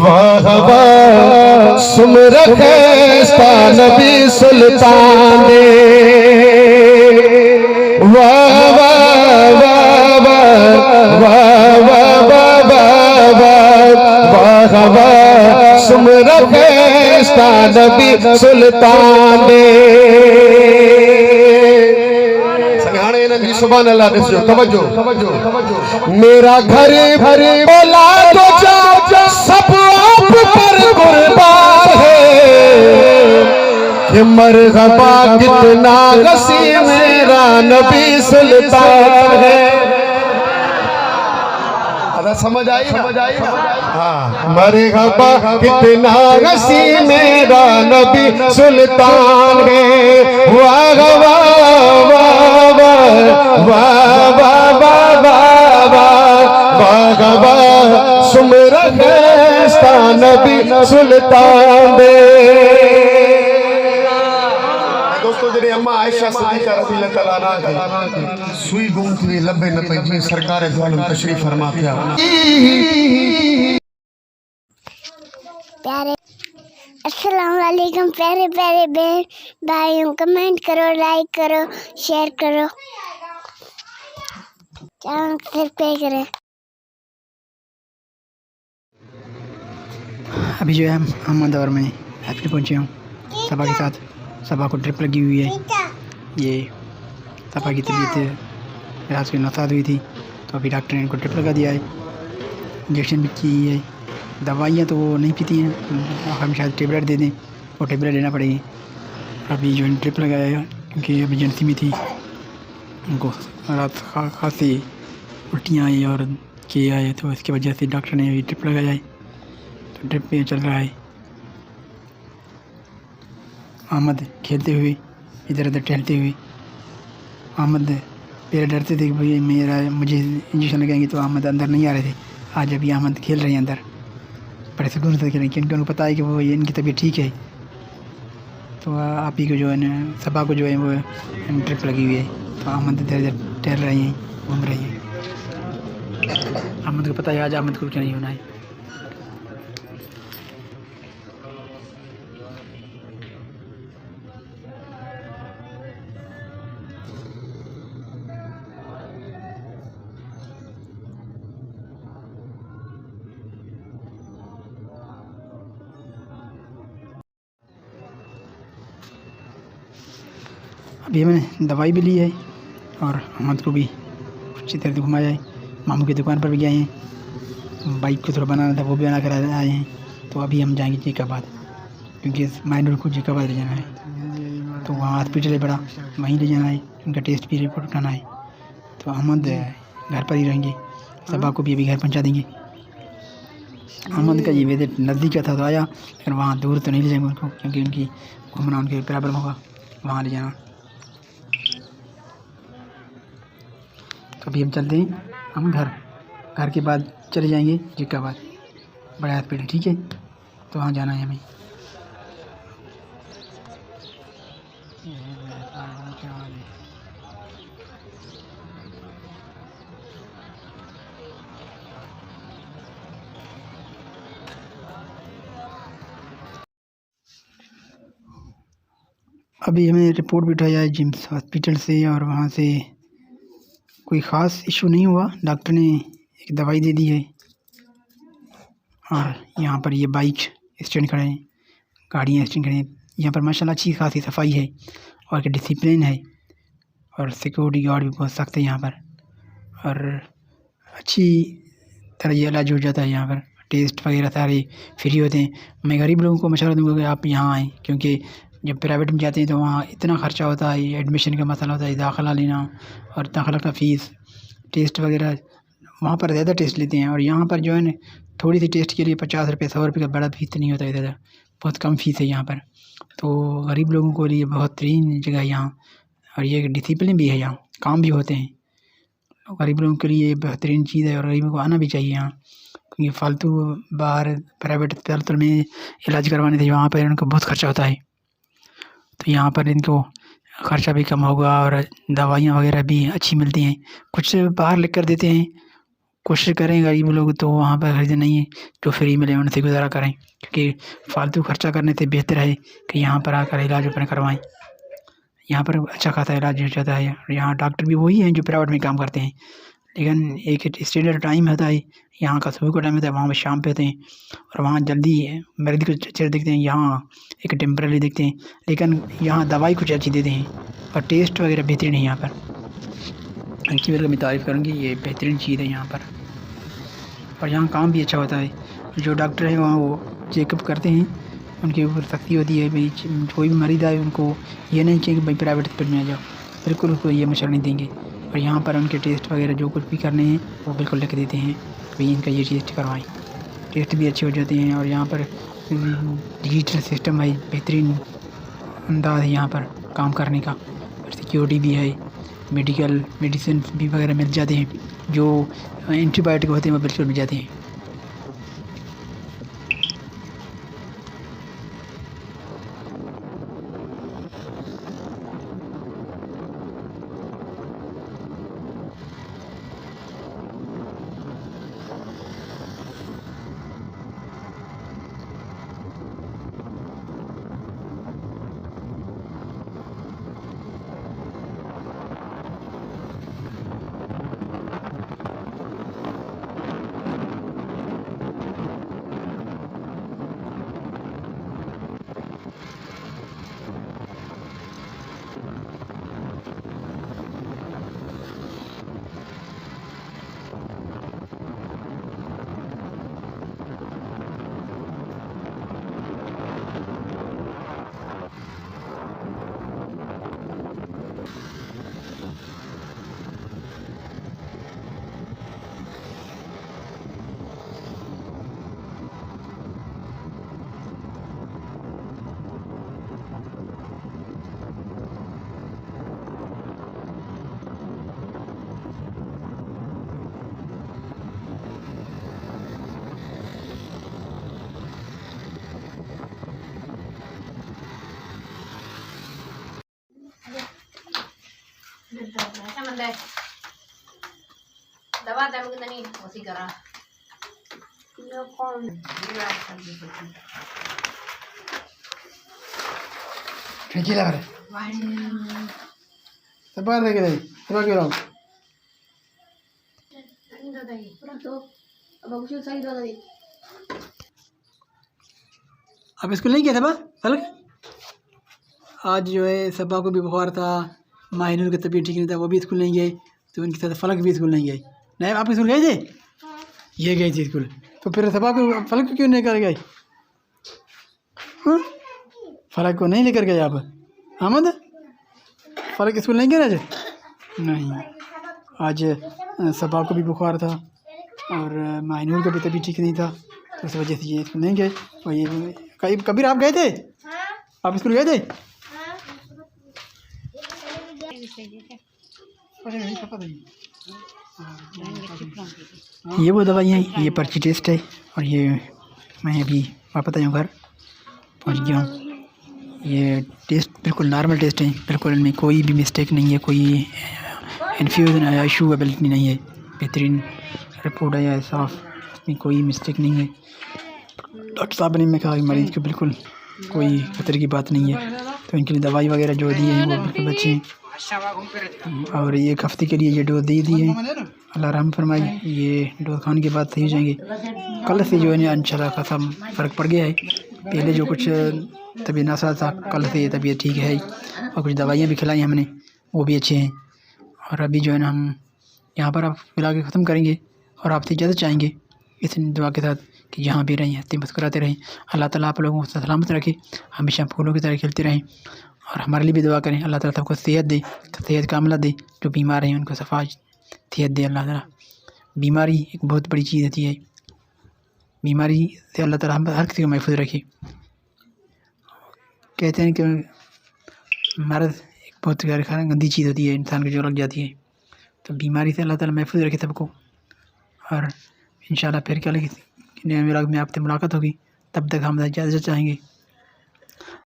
वाह वाह सुमर खैस्ता नबी सुल्तान दे, वाह वाह वाह वाह वाह वाह वाह वाह सुमर खैस्ता नबी सुल्तान दे। सुभान अल्लाह। तवज्जो। मेरा घर भरे बोला तो जा सब आप पर कुर्बान है कि मरहबा कितना गसी मेरा नबी सुल्तान है। समझ आई? हाँ, मरहबा कितना गसी मेरा नबी सुल्तान है। वाह वाह वाह वाह वाह वाह वाह सुमर खैस्ता नबी सुल्तान दे। दोस्तों जॾहिं अम्मा आयशा सिद्दीक़ा रज़ियल्लाहु तआला अन्हा खे सुई गुम थी लबे न पई, जीअं सरकार दो आलम तशरीफ़ फरमा थिया। प्यारे अस्सलाम वालेकुम प्यारे प्यारे बहन भाइयों, कमेंट करो, लाइक करो, शेयर करो, चैनल सब्सक्राइब करें। अभी जो है हम दौर में एप्पल पहुँचे हूँ सबा के साथ। सबा को ट्रिप लगी हुई है। ये सबा की तबीयत रात को नौसाद हुई थी, तो अभी डॉक्टर ने इनको ट्रिप लगा दिया है, इंजेक्शन भी की है। दवाइयाँ तो वो नहीं पीती हैं, हम शायद टेबलेट दे दें, वो टेबलेट लेना पड़ेगी। अभी जो ट्रिप लगाया है क्योंकि एमरजेंसी में थी, उनको रात खांसी उल्टियाँ आई और के आए, तो इसकी वजह से डॉक्टर ने अभी ट्रिप लगाया है। तो ट्रिप पे चल रहा है। अहमद खेलते हुए इधर उधर टहलते हुए। अहमद पहले डरते थे कि भाई मुझे इंजेक्शन लगाएंगे, तो अहमद अंदर नहीं आ रहे थे। आज अभी अहमद खेल रहे हैं अंदर, बड़े सुकून से खेलें, क्योंकि उनको पता है कि वो इनकी तबीयत ठीक है। तो आप ही को जो है ना, सबा को जो है वो ट्रिप लगी हुई है, तो अहमद इधर इधर टहल रहे हैं, घूम रहे हैं। अहमद को पता है आज अहमद को क्या नहीं होना है। अभी मैंने दवाई भी ली है और अहमद को भी अच्छी तरह से घुमाया है। मामू की दुकान पर भी गए हैं, बाइक को थोड़ा बनाना था, वो भी बना कर आए हैं। तो अभी हम जाएंगे जिकाबाद, क्योंकि माइनर को जिकाबाद ले जाना है। तो वहाँ हॉस्पिटल है बड़ा, वहीं ले जाना है, उनका टेस्ट भी रिपोर्ट उठाना है। तो अहमद घर पर ही रहेंगे, सबा को भी अभी घर पहुँचा देंगे। अहमद का ये विजिट नज़दीक का था तो आया, लेकिन वहाँ दूर तो नहीं ले जाएंगे उनको, क्योंकि उनकी घूमना उनके बराबर होगा, वहाँ ले जाना। तो अभी हम चलते हैं हम घर के बाद चले जाएंगे जिकाबाद, बड़ा हॉस्पिटल, ठीक है। तो वहाँ जाना है हमें। अभी हमें रिपोर्ट भी उठाया है जिम्स हॉस्पिटल से, और वहाँ से कोई ख़ास इशू नहीं हुआ। डॉक्टर ने एक दवाई दे दी है। और यहाँ पर ये बाइक स्टैंड खड़े हैं, गाड़ियाँ स्टैंड खड़े हैं। यहाँ पर माशाल्लाह अच्छी खासी सफाई है और डिसिप्लिन है, और सिक्योरिटी गार्ड भी बहुत सख्त है यहाँ पर, और अच्छी तरह ये इलाज हो जाता है यहाँ पर। टेस्ट वगैरह सारे फ्री होते हैं। मैं गरीब लोगों को मशवरा दूँगा कि आप यहाँ आएँ, क्योंकि जब प्राइवेट में जाते हैं तो वहाँ इतना ख़र्चा होता है, एडमिशन का मसला होता है, दाखिला लेना और दाखिला का फ़ीस, टेस्ट वगैरह वहाँ पर ज़्यादा टेस्ट लेते हैं। और यहाँ पर जो है ना, थोड़ी सी टेस्ट के लिए 50 रुपये 100 रुपये का बड़ा फीस नहीं होता है, ज़्यादा बहुत कम फ़ीस है यहाँ पर। तो गरीब लोगों को लिए बेहतरीन जगह है यहाँ, और ये डिसिप्लिन भी है यहाँ, काम भी होते हैं। गरीब लोगों के लिए बेहतरीन चीज़ है, और गरीबों को आना भी चाहिए यहाँ, क्योंकि फालतू बाहर प्राइवेट अस्पताल में इलाज करवाने थे, वहाँ पर उनको बहुत ख़र्चा होता है। तो यहाँ पर इनको ख़र्चा भी कम होगा और दवाइयाँ वगैरह भी अच्छी मिलती हैं। कुछ बाहर लिख कर देते हैं, कोशिश करें गरीब लोग तो वहाँ पर खरीदे नहीं है, जो फ्री मिले उनसे गुजारा करें, क्योंकि फालतू खर्चा करने से बेहतर है कि यहाँ पर आकर इलाज अपना करवाएं। यहाँ पर अच्छा खासा इलाज हो जाता है और यहाँ डॉक्टर भी वही हैं जो प्राइवेट में काम करते हैं, लेकिन एक स्टैंडर्ड टाइम होता है। यहाँ का सुबह का टाइम होता है, वहाँ पर शाम पे होते हैं और वहाँ जल्दी मरीज को अच्छे देखते हैं, यहाँ एक टेम्पररी देखते हैं, लेकिन यहाँ दवाई कुछ अच्छी देते हैं और टेस्ट वगैरह बेहतरीन है यहाँ पर। इनकी वजह मैं तारीफ़ करूँगी, ये बेहतरीन चीज़ है यहाँ पर। और यहाँ काम भी अच्छा होता है, जो डॉक्टर हैं वहाँ वो चेकअप करते हैं, उनके ऊपर सख्ती होती है भाई कोई भी मरीज़ आए उनको ये नहीं चाहिए कि भाई प्राइवेट हॉस्पिटल में आ जाओ, बिल्कुल उसको ये मशवरा नहीं देंगे। और यहाँ पर उनके टेस्ट वगैरह जो कुछ भी करने हैं वो बिल्कुल लिख देते हैं, भाई इनका ये टेस्ट करवाएं, टेस्ट भी अच्छे हो जाते हैं। और यहाँ पर डिजिटल सिस्टम है, बेहतरीन अंदाज़ है यहाँ पर काम करने का, और सिक्योरिटी भी है, मेडिसिन भी वगैरह मिल जाते हैं, जो एंटीबायोटिक होते हैं वो बिल्कुल मिल जाते हैं। दवा दे मुझे नहीं उसी करा खिड़की लगा रहे सब बाहर देखे दे सब क्यों रहो अब स्कूल नहीं गया था बा फलक आज जो है सबा को भी बुखार था, माहिनूर की तबीयत ठीक नहीं था, वो भी स्कूल नहीं गए, तो उनके साथ फलक भी स्कूल नहीं गए। नहीं आप स्कूल गए थे? ये गए थे स्कूल, तो फिर सबा को फलक को क्यों नहीं कर गए? हाँ फलक को नहीं लेकर गए आप? अहमद फलक स्कूल नहीं गए आज? नहीं, आज सबा को भी बुखार था और माहिनूर का भी तबीयत ठीक नहीं था, तो उस वजह से ये स्कूल नहीं गए। और ये कबीर आप गए थे? आप स्कूल गए थे? ये वो दवाइयाँ हैं, ये पर्ची टेस्ट है और ये मैं अभी वापस आया हूँ घर, पहुँच गया हूँ। ये टेस्ट बिल्कुल नॉर्मल टेस्ट है, बिल्कुल इनमें कोई भी मिस्टेक नहीं है, कोई इन्फ्यूजन या इशू एबिलिटी नहीं है, बेहतरीन रिपोर्ट है, साफ, इसमें कोई मिस्टेक नहीं है। डॉक्टर साहब ने कहा कि मरीज़ को बिल्कुल कोई खतरे की बात नहीं है, तो इनके लिए दवाई वगैरह जो दी है वो बिल्कुल अच्छी हैं। और ये एक हफ्ते के लिए ये डोज दे दी है, अल्लाह रहम फरमाए, ये डोज खाने के बाद सही हो जाएंगे। कल से जो है इंशाल्लाह खासा फ़र्क पड़ गया है, पहले जो कुछ तबीयत नासाज था कल से तबीयत ठीक है, और कुछ दवाइयाँ भी खिलाई हमने वो भी अच्छी हैं। और अभी जो है ना हम यहाँ पर आप मिला के ख़त्म करेंगे और आपसे इजाज़त चाहेंगे इस दुआ के साथ कि जहाँ भी रहें हंसते मुस्कुराते रहें, अल्लाह ताला आप लोगों को सलामत रखे, हमेशा फूलों की तरह खिलते रहें। और हमारे लिए भी दुआ करें, अल्लाह ताला सबको सेहत दे, सेहत कामला दे, जो बीमार हैं उनको सफा सेहत दे अल्लाह ताला। बीमारी एक बहुत बड़ी चीज़ होती है, बीमारी से अल्लाह ताला हम हर किसी को महफूज रखे। कहते हैं कि मर्ज़ एक बहुत गंदी चीज़ होती है, इंसान को जो लग जाती है, तो बीमारी से अल्लाह ताला महफूज रखे सबको। और इंशाल्लाह फिर क्या लगे में आपसे मुलाकात होगी, तब तक हम इजाज़त चाहेंगे।